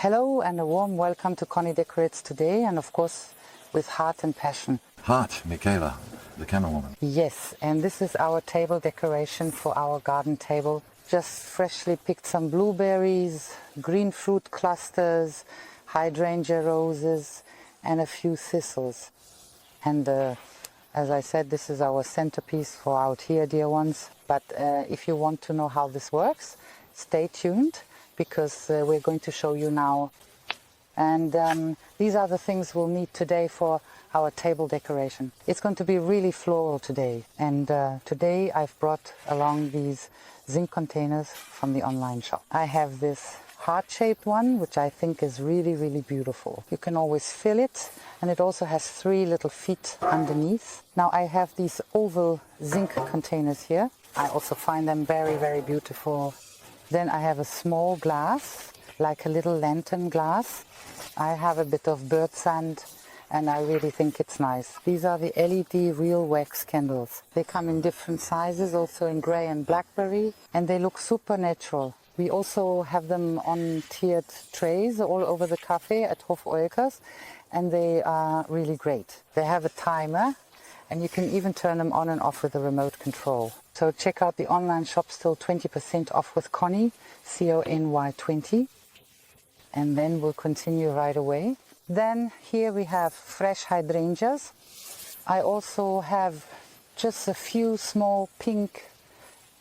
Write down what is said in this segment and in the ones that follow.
Hello and a warm welcome to Conny Decorates today, and of course with heart and passion. Heart, Michaela, the camerawoman. Yes, and this is our table decoration for our garden table. Just freshly picked some blueberries, green fruit clusters, hydrangea roses and a few thistles. And as I said, this is our centerpiece for out here, dear ones. But if you want to know how this works, stay tuned, because we're going to show you now. And these are the things we'll need today for our table decoration. It's going to be really floral today. And today I've brought along these zinc containers from the online shop. I have this heart-shaped one, which I think is really, really beautiful. You can always fill it, and it also has 3 little feet underneath. Now I have these oval zinc containers here. I also find them very, very beautiful. Then I have a small glass, like a little lantern glass. I have a bit of bird sand, and I really think it's nice. These are the LED real wax candles. They come in different sizes, also in grey and blackberry, and they look super natural. We also have them on tiered trays all over the cafe at Hof Oelkers, and they are really great. They have a timer, and you can even turn them on and off with a remote control. So check out the online shop, still 20% off with Conny, CONY 20. And then we'll continue right away. Then here we have fresh hydrangeas. I also have just a few small pink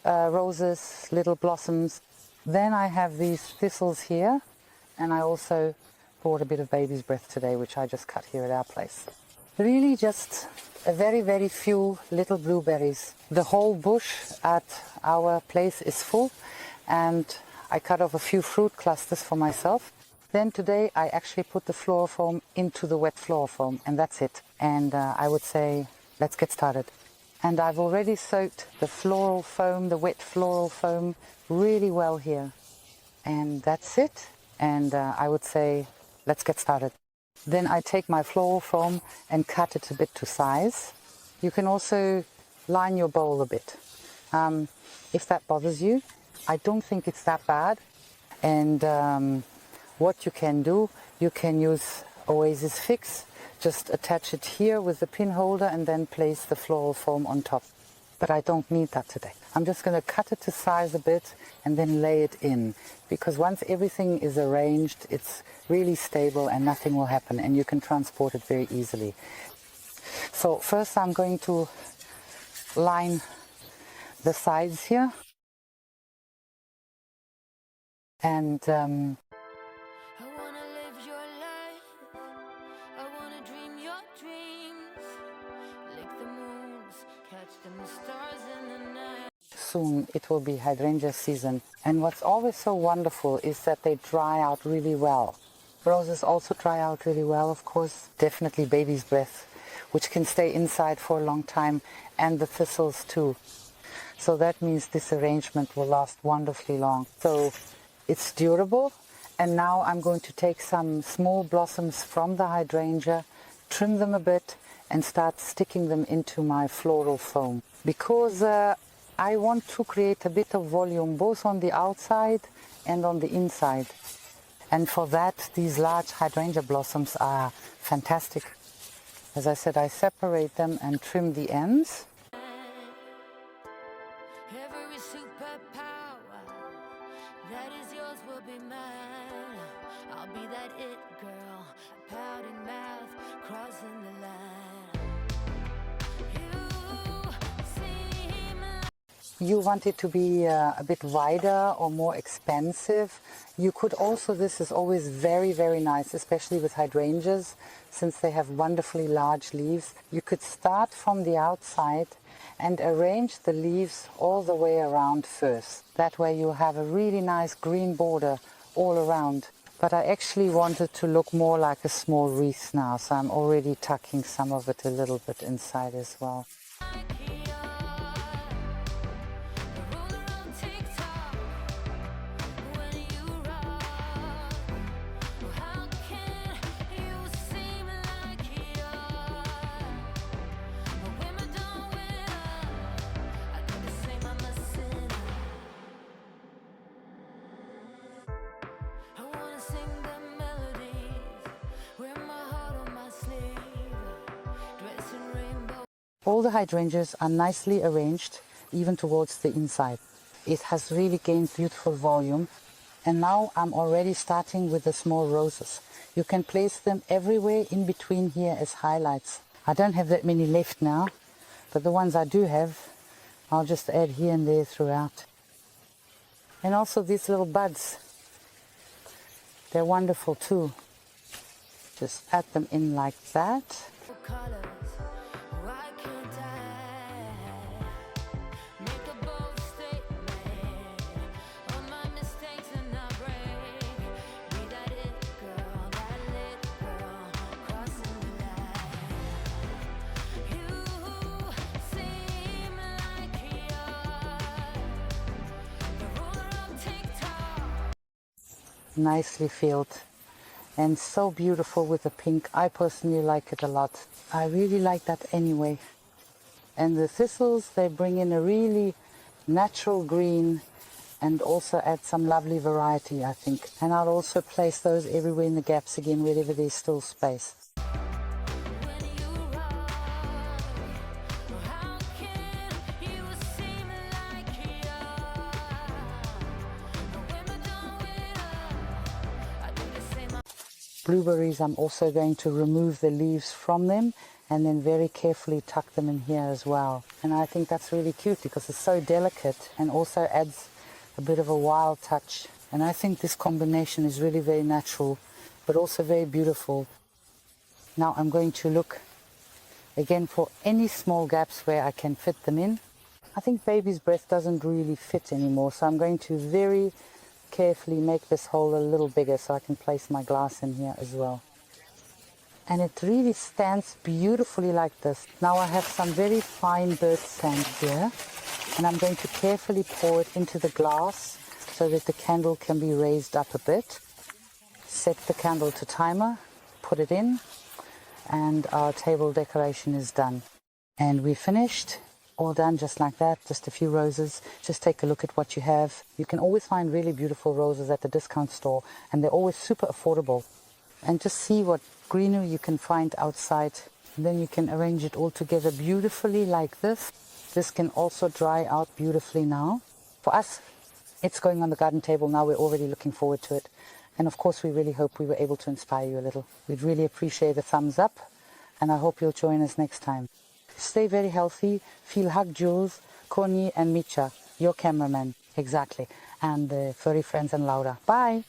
roses, little blossoms. Then I have these thistles here, and I also bought a bit of baby's breath today, which I just cut here at our place. Really just a very, very few little blueberries. The whole bush at our place is full, and I cut off a few fruit clusters for myself. Then today I actually put the floral foam into the wet floral foam, and that's it. And I would say, let's get started. And I've already soaked the floral foam, the wet floral foam, really well here. And that's it. And I would say, let's get started. Then I take my floral foam and cut it a bit to size. You can also line your bowl a bit. If that bothers you, I don't think it's that bad. And what you can do, you can use Oasis Fix. Just attach it here with the pin holder and then place the floral foam on top. But I don't need that today. I'm just going to cut it to size a bit and then lay it in. Because once everything is arranged, it's really stable and nothing will happen, and you can transport it very easily. So first I'm going to line the sides here. And soon it will be hydrangea season, and what's always so wonderful is that they dry out really well. Roses also dry out really well, of course. Definitely baby's breath, which can stay inside for a long time, and the thistles too. So that means this arrangement will last wonderfully long. So it's durable. And now I'm going to take some small blossoms from the hydrangea, trim them a bit, and start sticking them into my floral foam. Because I want to create a bit of volume both on the outside and on the inside. And for that, these large hydrangea blossoms are fantastic. As I said, I separate them and trim the ends. Every superpower that is yours will be mine. I'll be that it girl, a pouting mouth, crossing the line. You want it to be a bit wider or more expansive. You could also, this is always very, very nice, especially with hydrangeas, since they have wonderfully large leaves. You could start from the outside and arrange the leaves all the way around first. That way you have a really nice green border all around. But I actually wanted to look more like a small wreath now, so I'm already tucking some of it a little bit inside as well. Sing the All the hydrangeas are nicely arranged, even towards the inside. It has really gained beautiful volume. And now I'm already starting with the small roses. You can place them everywhere in between here as highlights. I don't have that many left now, but the ones I do have, I'll just add here and there throughout. And also these little buds, they're wonderful too. Just add them in like that. Colors, why can't I make a bold statement on my mistakes and not break? Be that it girl, that lit girl, crossing the line. You seem like you're the ruler of TikTok. Nicely filled and so beautiful with the pink. I personally like it a lot. I really like that anyway. And the thistles, they bring in a really natural green and also add some lovely variety, I think. And I'll also place those everywhere in the gaps again, wherever there's still space. When you rock, how can you seem like you're when we're done with us? I do the same. Blueberries, I'm also going to remove the leaves from them and then very carefully tuck them in here as well. And I think that's really cute because it's so delicate and also adds a bit of a wild touch. And I think this combination is really very natural, but also very beautiful. Now I'm going to look again for any small gaps where I can fit them in. I think baby's breath doesn't really fit anymore, so I'm going to very carefully make this hole a little bigger so I can place my glass in here as well. And it really stands beautifully like this. Now I have some very fine bird sand here, and I'm going to carefully pour it into the glass so that the candle can be raised up a bit. Set the candle to timer, put it in, and our table decoration is done. And we're finished. All done just like that, just a few roses. Just take a look at what you have. You can always find really beautiful roses at the discount store, and they're always super affordable. And just see what greenery you can find outside. And then you can arrange it all together beautifully like this. This can also dry out beautifully now. For us, it's going on the garden table now. We're already looking forward to it. And of course, we really hope we were able to inspire you a little. We'd really appreciate a thumbs up, and I hope you'll join us next time. Stay very healthy. Feel hug Jules, Conny and Micha, your cameraman. Exactly. And the furry friends and Laura. Bye.